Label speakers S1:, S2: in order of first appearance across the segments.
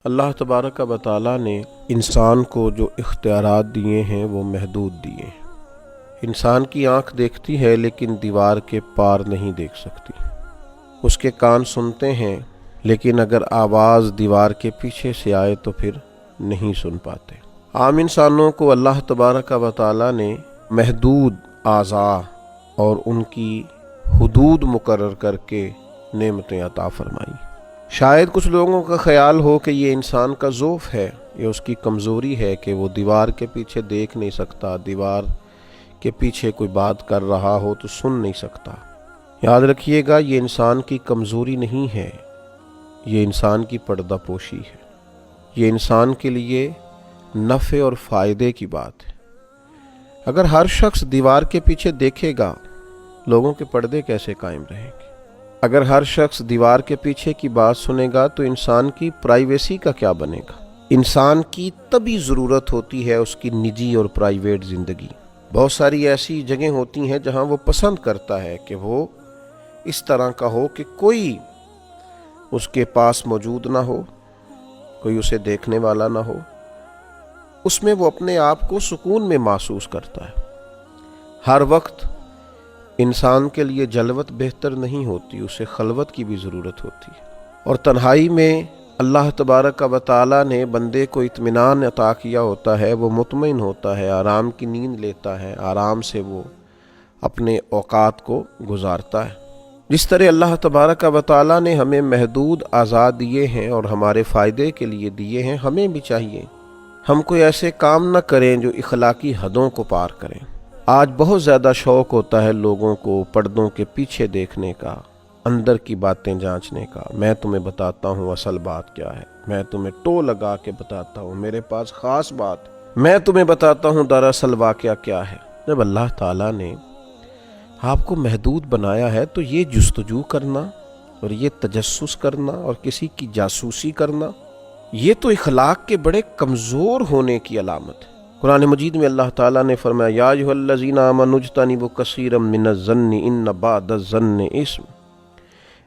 S1: اللہ تبارک و تعالیٰ نے انسان کو جو اختیارات دیے ہیں وہ محدود دیے ہیں۔ انسان کی آنکھ دیکھتی ہے لیکن دیوار کے پار نہیں دیکھ سکتی۔ اس کے کان سنتے ہیں لیکن اگر آواز دیوار کے پیچھے سے آئے تو پھر نہیں سن پاتے۔ عام انسانوں کو اللہ تبارک و تعالیٰ نے محدود اعضاء اور ان کی حدود مقرر کر کے نعمتیں عطا فرمائیں۔ شاید کچھ لوگوں کا خیال ہو کہ یہ انسان کا ضعف ہے، یہ اس کی کمزوری ہے کہ وہ دیوار کے پیچھے دیکھ نہیں سکتا، دیوار کے پیچھے کوئی بات کر رہا ہو تو سن نہیں سکتا۔ یاد رکھیے گا، یہ انسان کی کمزوری نہیں ہے، یہ انسان کی پردہ پوشی ہے، یہ انسان کے لیے نفع اور فائدے کی بات ہے۔ اگر ہر شخص دیوار کے پیچھے دیکھے گا، لوگوں کے پردے کیسے قائم رہیں گے؟ اگر ہر شخص دیوار کے پیچھے کی بات سنے گا تو انسان کی پرائیویسی کا کیا بنے گا؟ انسان کی طبی ضرورت ہوتی ہے اس کی نجی اور پرائیویٹ زندگی۔ بہت ساری ایسی جگہیں ہوتی ہیں جہاں وہ پسند کرتا ہے کہ وہ اس طرح کا ہو کہ کوئی اس کے پاس موجود نہ ہو، کوئی اسے دیکھنے والا نہ ہو۔ اس میں وہ اپنے آپ کو سکون میں محسوس کرتا ہے۔ ہر وقت انسان کے لیے جلوت بہتر نہیں ہوتی، اسے خلوت کی بھی ضرورت ہوتی ہے، اور تنہائی میں اللہ تبارک و تعالیٰ نے بندے کو اطمینان عطا کیا ہوتا ہے، وہ مطمئن ہوتا ہے، آرام کی نیند لیتا ہے، آرام سے وہ اپنے اوقات کو گزارتا ہے۔ جس طرح اللہ تبارک و تعالیٰ نے ہمیں محدود اعضاء دیے ہیں اور ہمارے فائدے کے لیے دیے ہیں، ہمیں بھی چاہیے ہم کوئی ایسے کام نہ کریں جو اخلاقی حدوں کو پار کریں۔ آج بہت زیادہ شوق ہوتا ہے لوگوں کو پردوں کے پیچھے دیکھنے کا، اندر کی باتیں جانچنے کا۔ میں تمہیں بتاتا ہوں اصل بات کیا ہے، میں تمہیں ٹو لگا کے بتاتا ہوں، میرے پاس خاص بات، میں تمہیں بتاتا ہوں دراصل واقعہ کیا ہے۔ جب اللہ تعالیٰ نے آپ کو محدود بنایا ہے تو یہ جستجو کرنا اور یہ تجسس کرنا اور کسی کی جاسوسی کرنا، یہ تو اخلاق کے بڑے کمزور ہونے کی علامت ہے۔ قرآن مجید میں اللہ تعالیٰ نے فرمایا، یا ایھا الذین آمنوا اجتنبوا کثیرا من الظن ان بعض الظن اثم۔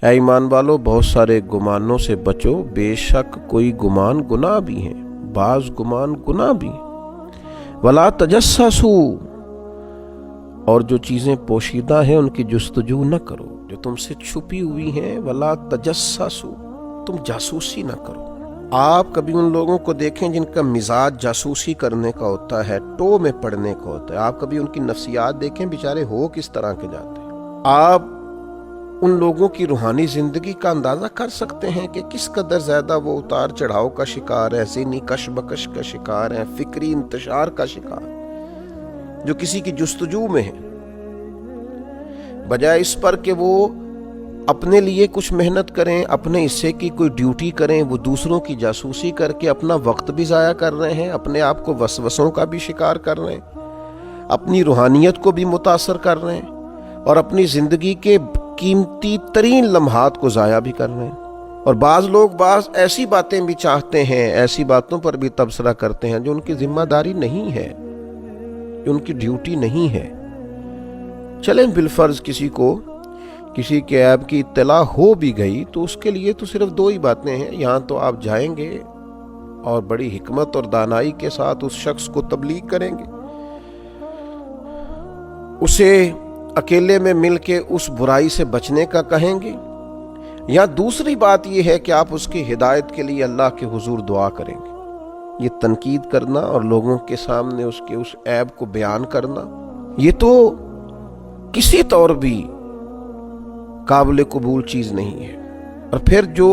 S1: اے ایمان والو، بہت سارے گمانوں سے بچو، بے شک کوئی گمان گناہ بھی ہیں، بعض گمان گناہ بھی ہیں۔ ولا تجسسوا، اور جو چیزیں پوشیدہ ہیں ان کی جستجو نہ کرو، جو تم سے چھپی ہوئی ہیں۔ ولا تجسسوا، تم جاسوسی نہ کرو۔ آپ کبھی ان لوگوں کو دیکھیں جن کا مزاج جاسوسی کرنے کا ہوتا ہے، ٹو میں پڑنے کا ہوتا ہے۔ آپ کبھی ان کی نفسیات دیکھیں، بیچارے ہو کس طرح کے جاتے ہیں۔ آپ ان لوگوں کی روحانی زندگی کا اندازہ کر سکتے ہیں کہ کس قدر زیادہ وہ اتار چڑھاؤ کا شکار ہے، ذہنی کشمکش کا شکار ہے، فکری انتشار کا شکار، جو کسی کی جستجو میں ہے۔ بجائے اس پر کہ وہ اپنے لیے کچھ محنت کریں، اپنے حصے کی کوئی ڈیوٹی کریں، وہ دوسروں کی جاسوسی کر کے اپنا وقت بھی ضائع کر رہے ہیں، اپنے آپ کو وسوسوں کا بھی شکار کر رہے ہیں، اپنی روحانیت کو بھی متاثر کر رہے ہیں، اور اپنی زندگی کے قیمتی ترین لمحات کو ضائع بھی کر رہے ہیں۔ اور بعض لوگ بعض ایسی باتیں بھی چاہتے ہیں، ایسی باتوں پر بھی تبصرہ کرتے ہیں جو ان کی ذمہ داری نہیں ہے، جو ان کی ڈیوٹی نہیں ہے۔ چلیں بالفرض کسی کے عیب کی اطلاع ہو بھی گئی تو اس کے لیے تو صرف دو ہی باتیں ہیں، یہاں تو آپ جائیں گے اور بڑی حکمت اور دانائی کے ساتھ اس شخص کو تبلیغ کریں گے، اسے اکیلے میں مل کے اس برائی سے بچنے کا کہیں گے، یا دوسری بات یہ ہے کہ آپ اس کی ہدایت کے لیے اللہ کے حضور دعا کریں گے۔ یہ تنقید کرنا اور لوگوں کے سامنے اس کے اس عیب کو بیان کرنا، یہ تو کسی طور بھی قابل قبول چیز نہیں ہے۔ اور پھر جو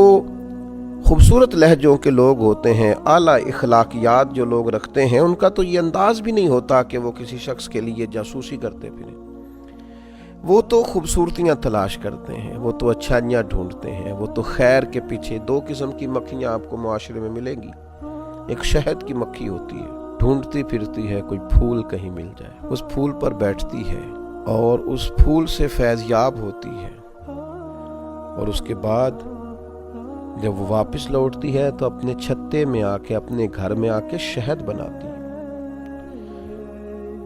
S1: خوبصورت لہجوں کے لوگ ہوتے ہیں، اعلیٰ اخلاقیات جو لوگ رکھتے ہیں، ان کا تو یہ انداز بھی نہیں ہوتا کہ وہ کسی شخص کے لیے جاسوسی کرتے پھریں۔ وہ تو خوبصورتیاں تلاش کرتے ہیں، وہ تو اچھائیاں ڈھونڈتے ہیں، وہ تو خیر کے پیچھے۔ دو قسم کی مکھیاں آپ کو معاشرے میں ملیں گی۔ ایک شہد کی مکھی ہوتی ہے، ڈھونڈتی پھرتی ہے کوئی پھول کہیں مل جائے، اس پھول پر بیٹھتی ہے اور اس پھول سے فیض یاب ہوتی ہے، اور اس کے بعد جب وہ واپس لوٹتی ہے تو اپنے چھتے میں آ کے، اپنے گھر میں آ کے شہد بناتی ہے،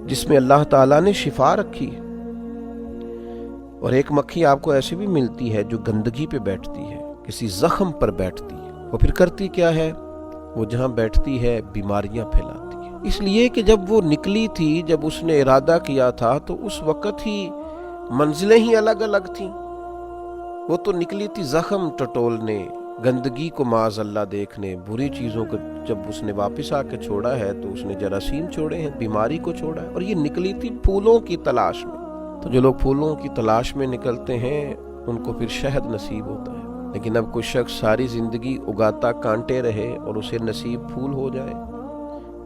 S1: جس میں اللہ تعالیٰ نے شفا رکھی ہے۔ اور ایک مکھی آپ کو ایسی بھی ملتی ہے جو گندگی پہ بیٹھتی ہے، کسی زخم پر بیٹھتی ہے، وہ پھر کرتی کیا ہے؟ وہ جہاں بیٹھتی ہے بیماریاں پھیلاتی ہے، اس لیے کہ جب وہ نکلی تھی، جب اس نے ارادہ کیا تھا تو اس وقت ہی منزلیں ہی الگ الگ تھیں۔ وہ تو نکلی تھی زخم ٹٹولنے، گندگی کو معاذ اللہ دیکھنے، بری چیزوں کو جب اس نے واپس آ کے چھوڑا ہے تو اس نے جراثیم چھوڑے ہیں، بیماری کو چھوڑا ہے، اور یہ نکلی تھی پھولوں کی تلاش میں۔ تو جو لوگ پھولوں کی تلاش میں نکلتے ہیں ان کو پھر شہد نصیب ہوتا ہے، لیکن اب کوئی شخص ساری زندگی اگاتا کانٹے رہے اور اسے نصیب پھول ہو جائے،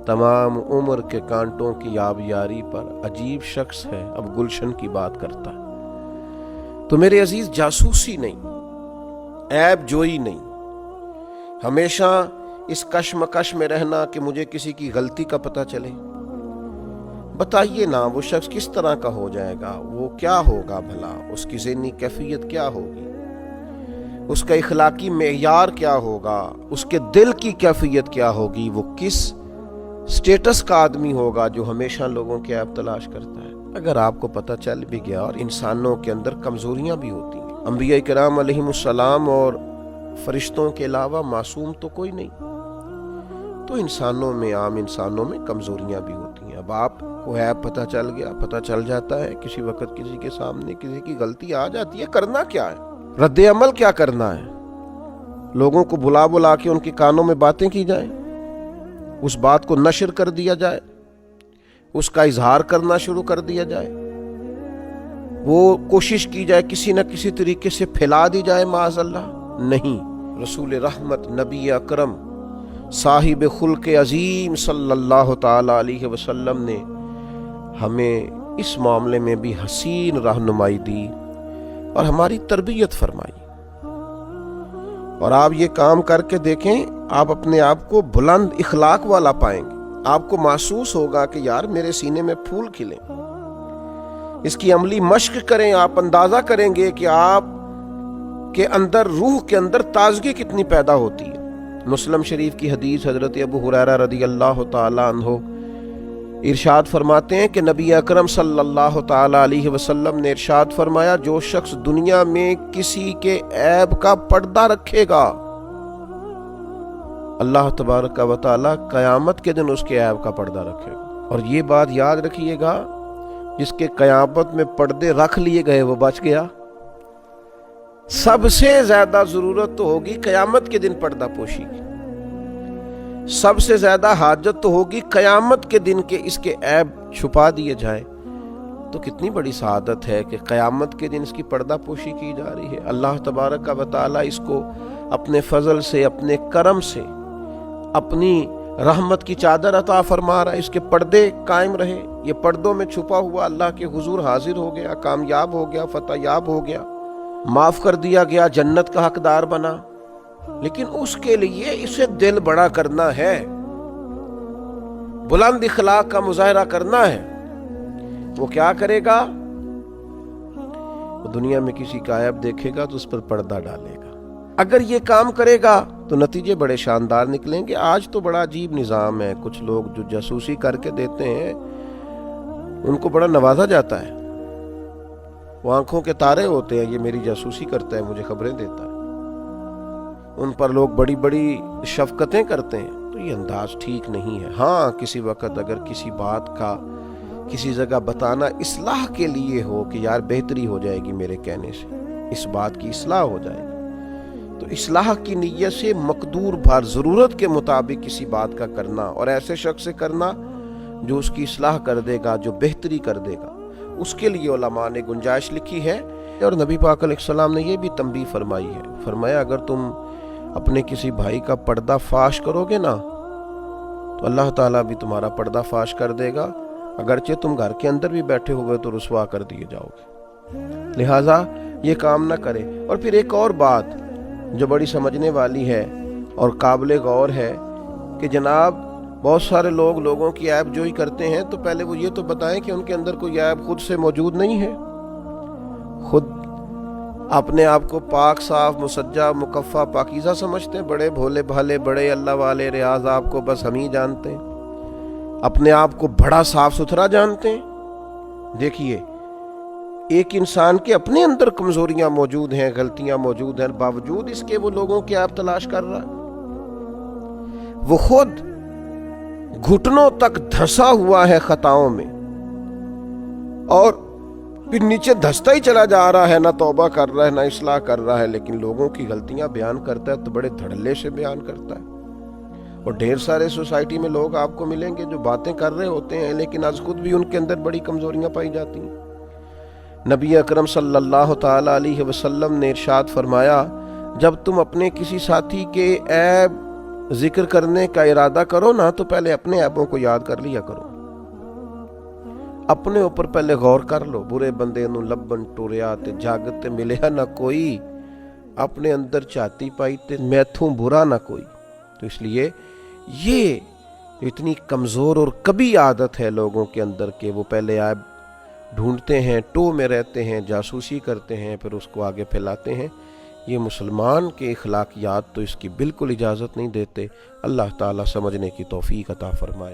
S1: تمام عمر کے کانٹوں کی آبیاری پر عجیب شخص ہے، اب گلشن کی بات کرتا ہے۔ تو میرے عزیز، جاسوسی نہیں، عیب جوئی نہیں، ہمیشہ اس کشمکش میں رہنا کہ مجھے کسی کی غلطی کا پتہ چلے۔ بتائیے نا وہ شخص کس طرح کا ہو جائے گا، وہ کیا ہوگا بھلا، اس کی ذہنی کیفیت کیا ہوگی، اس کا اخلاقی معیار کیا ہوگا، اس کے دل کی کیفیت کیا ہوگی، وہ کس سٹیٹس کا آدمی ہوگا جو ہمیشہ لوگوں کے عیب تلاش کرتا ہے۔ اگر آپ کو پتہ چل بھی گیا، اور انسانوں کے اندر کمزوریاں بھی ہوتی ہیں، انبیاء کرام علیہم السلام اور فرشتوں کے علاوہ معصوم تو کوئی نہیں، تو انسانوں میں، عام انسانوں میں کمزوریاں بھی ہوتی ہیں۔ اب آپ کو عیب پتہ چل گیا، پتہ چل جاتا ہے، کسی وقت کسی کے سامنے کسی کی غلطی آ جاتی ہے، کرنا کیا ہے، رد عمل کیا کرنا ہے؟ لوگوں کو بلا بلا کے ان کے کانوں میں باتیں کی جائیں، اس بات کو نشر کر دیا جائے، اس کا اظہار کرنا شروع کر دیا جائے، وہ کوشش کی جائے کسی نہ کسی طریقے سے پھیلا دی جائے، معاذ اللہ۔ نہیں، رسول رحمت نبی اکرم صاحب خلق عظیم صلی اللہ تعالی علیہ وسلم نے ہمیں اس معاملے میں بھی حسین رہنمائی دی اور ہماری تربیت فرمائی۔ اور آپ یہ کام کر کے دیکھیں، آپ اپنے آپ کو بلند اخلاق والا پائیں گے، آپ کو محسوس ہوگا کہ یار میرے سینے میں پھول کھلیں۔ اس کی عملی مشق کریں، آپ اندازہ کریں گے کہ آپ کے اندر، روح کے اندر تازگی کتنی پیدا ہوتی ہے۔ مسلم شریف کی حدیث، حضرت ابو ہریرہ رضی اللہ تعالی عنہ ارشاد فرماتے ہیں کہ نبی اکرم صلی اللہ تعالی علیہ وسلم نے ارشاد فرمایا، جو شخص دنیا میں کسی کے عیب کا پردہ رکھے گا، اللہ تبارک و تعالی قیامت کے دن اس کے عیب کا پردہ رکھے گا۔ اور یہ بات یاد رکھیے گا، جس کے قیامت میں پردے رکھ لیے گئے وہ بچ گیا۔ سب سے زیادہ ضرورت تو ہوگی قیامت کے دن پردہ پوشی کی، سب سے زیادہ حاجت تو ہوگی قیامت کے دن کے اس کے عیب چھپا دیے جائیں۔ تو کتنی بڑی سعادت ہے کہ قیامت کے دن اس کی پردہ پوشی کی جا رہی ہے۔ اللہ تبارک و تعالی اس کو اپنے فضل سے، اپنے کرم سے، اپنی رحمت کی چادر عطا فرما رہا ہے، اس کے پردے قائم رہے، یہ پردوں میں چھپا ہوا اللہ کے حضور حاضر ہو گیا، کامیاب ہو گیا، فتح یاب ہو گیا، معاف کر دیا گیا، جنت کا حقدار بنا۔ لیکن اس کے لیے اسے دل بڑا کرنا ہے، بلند اخلاق کا مظاہرہ کرنا ہے۔ وہ کیا کرے گا؟ وہ دنیا میں کسی کا عیب دیکھے گا تو اس پر پردہ ڈالے گا۔ اگر یہ کام کرے گا تو نتیجے بڑے شاندار نکلیں گے۔ آج تو بڑا عجیب نظام ہے، کچھ لوگ جو جاسوسی کر کے دیتے ہیں ان کو بڑا نوازا جاتا ہے، وہ آنکھوں کے تارے ہوتے ہیں، یہ میری جاسوسی کرتا ہے، مجھے خبریں دیتا ہے، ان پر لوگ بڑی بڑی شفقتیں کرتے ہیں۔ تو یہ انداز ٹھیک نہیں ہے۔ ہاں، کسی وقت اگر کسی بات کا کسی جگہ بتانا اصلاح کے لیے ہو کہ یار بہتری ہو جائے گی میرے کہنے سے، اس بات کی اصلاح ہو جائے گی، تو اصلاح کی نیت سے مقدور بھر ضرورت کے مطابق کسی بات کا کرنا، اور ایسے شخص سے کرنا جو اس کی اصلاح کر دے گا، جو بہتری کر دے گا، اس کے لیے علماء نے گنجائش لکھی ہے۔ اور نبی پاک علیہ السلام نے یہ بھی تنبیہ فرمائی ہے، فرمایا اگر تم اپنے کسی بھائی کا پردہ فاش کرو گے نا تو اللہ تعالیٰ بھی تمہارا پردہ فاش کر دے گا، اگرچہ تم گھر کے اندر بھی بیٹھے ہوئے تو رسوا کر دیے جاؤ گے۔ لہٰذا یہ کام نہ کرے۔ اور پھر ایک اور بات جو بڑی سمجھنے والی ہے اور قابل غور ہے کہ جناب بہت سارے لوگ لوگوں کی عیب جوئی کرتے ہیں، تو پہلے وہ یہ تو بتائیں کہ ان کے اندر کوئی عیب خود سے موجود نہیں ہے، خود اپنے آپ کو پاک، صاف، مسجع، مکفّا، پاکیزہ سمجھتے ہیں، بڑے بھولے بھالے، بڑے اللہ والے، ریاض آپ کو بس ہم ہی جانتے ہیں، اپنے آپ کو بڑا صاف ستھرا جانتے ہیں۔ دیکھیے، ایک انسان کے اپنے اندر کمزوریاں موجود ہیں، غلطیاں موجود ہیں، باوجود اس کے وہ لوگوں کی عیب تلاش کر رہا ہے۔ وہ خود گھٹنوں تک دھسا ہوا ہے خطاؤں میں، اور پھر نیچے دھستا ہی چلا جا رہا ہے، نہ توبہ کر رہا ہے نہ اصلاح کر رہا ہے، لیکن لوگوں کی غلطیاں بیان کرتا ہے تو بڑے دھڑلے سے بیان کرتا ہے۔ اور ڈھیر سارے سوسائٹی میں لوگ آپ کو ملیں گے جو باتیں کر رہے ہوتے ہیں لیکن آج خود بھی ان کے اندر بڑی کمزوریاں پائی جاتی ہیں۔ نبی اکرم صلی اللہ تعالی علیہ وسلم نے ارشاد فرمایا، جب تم اپنے کسی ساتھی کے عیب ذکر کرنے کا ارادہ کرو نا تو پہلے اپنے عیبوں کو یاد کر لیا کرو، اپنے اوپر پہلے غور کر لو۔ برے بندے نو لبن ٹوریا تے جگ تے ملیا نہ کوئی، اپنے اندر چاہتی پائی تے میتھوں برا نہ کوئی۔ تو اس لیے یہ اتنی کمزور اور کبھی عادت ہے لوگوں کے اندر کہ وہ پہلے عیب ڈھونڈتے ہیں، ٹو میں رہتے ہیں، جاسوسی کرتے ہیں، پھر اس کو آگے پھیلاتے ہیں۔ یہ مسلمان کے اخلاقیات تو اس کی بالکل اجازت نہیں دیتے۔ اللہ تعالیٰ سمجھنے کی توفیق عطا فرمائے۔